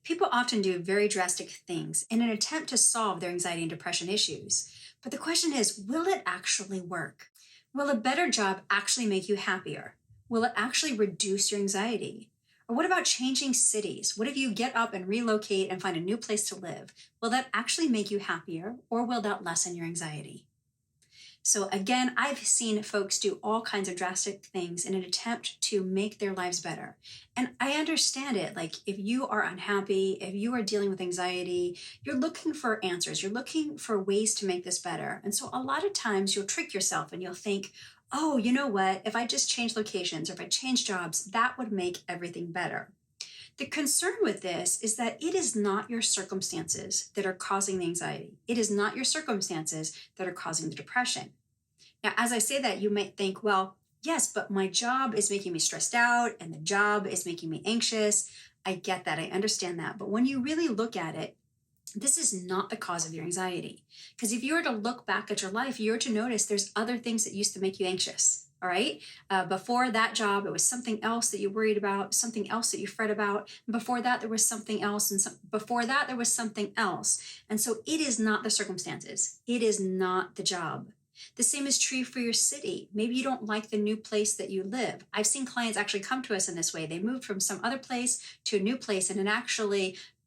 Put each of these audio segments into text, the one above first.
People often do very drastic things in an attempt to solve their anxiety and depression issues. But the question is, will it actually work? Will a better job actually make you happier? Will it actually reduce your anxiety? Or what about changing cities? What if you get up and relocate and find a new place to live? Will that actually make you happier, or will that lessen your anxiety? So again, I've seen folks do all kinds of drastic things in an attempt to make their lives better. And I understand it. Like if you are unhappy, if you are dealing with anxiety, you're looking for answers. You're looking for ways to make this better. And so a lot of times you'll trick yourself and you'll think, oh, you know what? If I just change locations or if I change jobs, that would make everything better. The concern with this is that it is not your circumstances that are causing the anxiety. It is not your circumstances that are causing the depression. Now, as I say that, you might think, well, yes, but my job is making me stressed out and the job is making me anxious. I get that. I understand that. But when you really look at it, this is not the cause of your anxiety. Because if you were to look back at your life, you were to notice there's other things that used to make you anxious. All right. Before that job, it was something else that you worried about, something else that you fret about. And before that, there was something else. And before that, there was something else. And so it is not the circumstances. It is not the job. The same is true for your city. Maybe you don't like the new place that you live. I've seen clients actually come to us in this way. They moved from some other place to a new place, and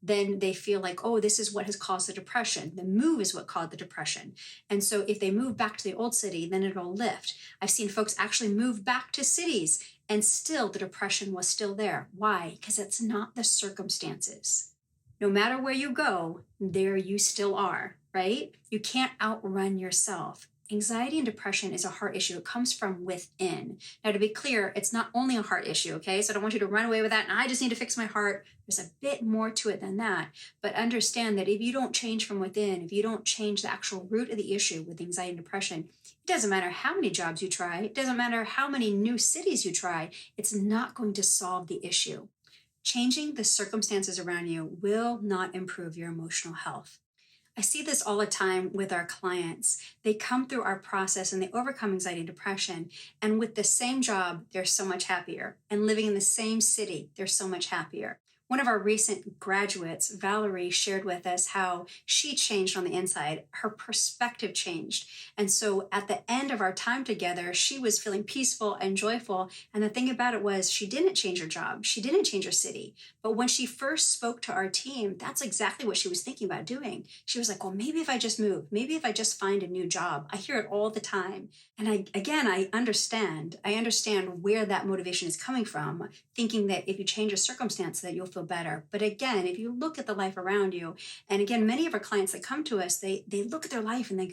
then they feel like, oh, this is what has caused the depression. The move is what caused the depression. And so if they move back to the old city, then it'll lift. I've seen folks actually move back to cities and still the depression was still there. Why? Because it's not the circumstances. No matter where you go, there you still are, right? You can't outrun yourself. Anxiety and depression is a heart issue. It comes from within. Now, to be clear, it's not only a heart issue, okay? So I don't want you to run away with that, and I just need to fix my heart. There's a bit more to it than that. But understand that if you don't change from within, if you don't change the actual root of the issue with anxiety and depression, it doesn't matter how many jobs you try. It doesn't matter how many new cities you try. It's not going to solve the issue. Changing the circumstances around you will not improve your emotional health. I see this all the time with our clients. They come through our process and they overcome anxiety and depression. And with the same job, they're so much happier. And living in the same city, they're so much happier. One of our recent graduates, Valerie, shared with us how she changed on the inside. Her perspective changed. And so at the end of our time together, she was feeling peaceful and joyful. And the thing about it was she didn't change her job. She didn't change her city. But when she first spoke to our team, that's exactly what she was thinking about doing. She was like, well, maybe if I just move, maybe if I just find a new job. I hear it all the time. And I understand. I understand where that motivation is coming from, thinking that if you change a circumstance that you'll feel better. But again, if you look at the life around you, and again, many of our clients that come to us, they look at their life and they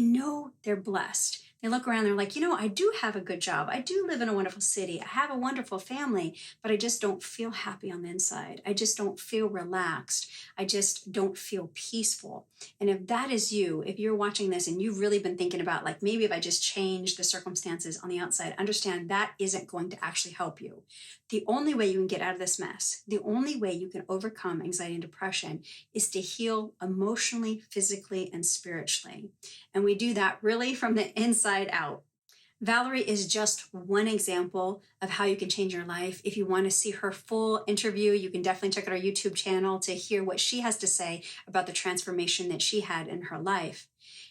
know they're blessed. They look around, they're like, I do have a good job. I do live in a wonderful city. I have a wonderful family, but I just don't feel happy on the inside. I just don't feel relaxed. I just don't feel peaceful. And if that is you, if you're watching this and you've really been thinking about like, maybe if I just change the circumstances on the outside, understand that isn't going to actually help you. The only way you can get out of this mess, the only way you can overcome anxiety and depression is to heal emotionally, physically, and spiritually. And we do that really from the inside out. Valerie is just one example of how you can change your life. If you want to see her full interview, you can definitely check out our YouTube channel to hear what she has to say about the transformation that she had in her life.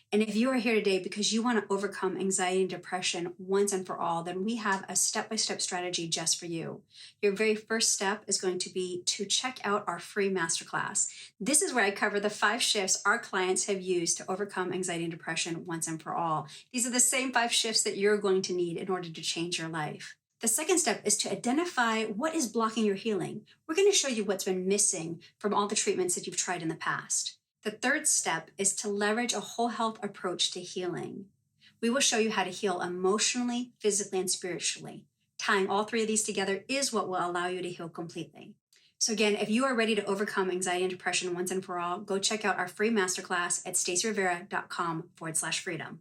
And if you are here today because you want to overcome anxiety and depression once and for all, then we have a step-by-step strategy just for you. Your very first step is going to be to check out our free masterclass. This is where I cover the 5 shifts our clients have used to overcome anxiety and depression once and for all. These are the same 5 shifts that you're going to need in order to change your life. The second step is to identify what is blocking your healing. We're going to show you what's been missing from all the treatments that you've tried in the past. The third step is to leverage a whole health approach to healing. We will show you how to heal emotionally, physically, and spiritually. Tying all 3 of these together is what will allow you to heal completely. So again, if you are ready to overcome anxiety and depression once and for all, go check out our free masterclass at staceyrivera.com/freedom.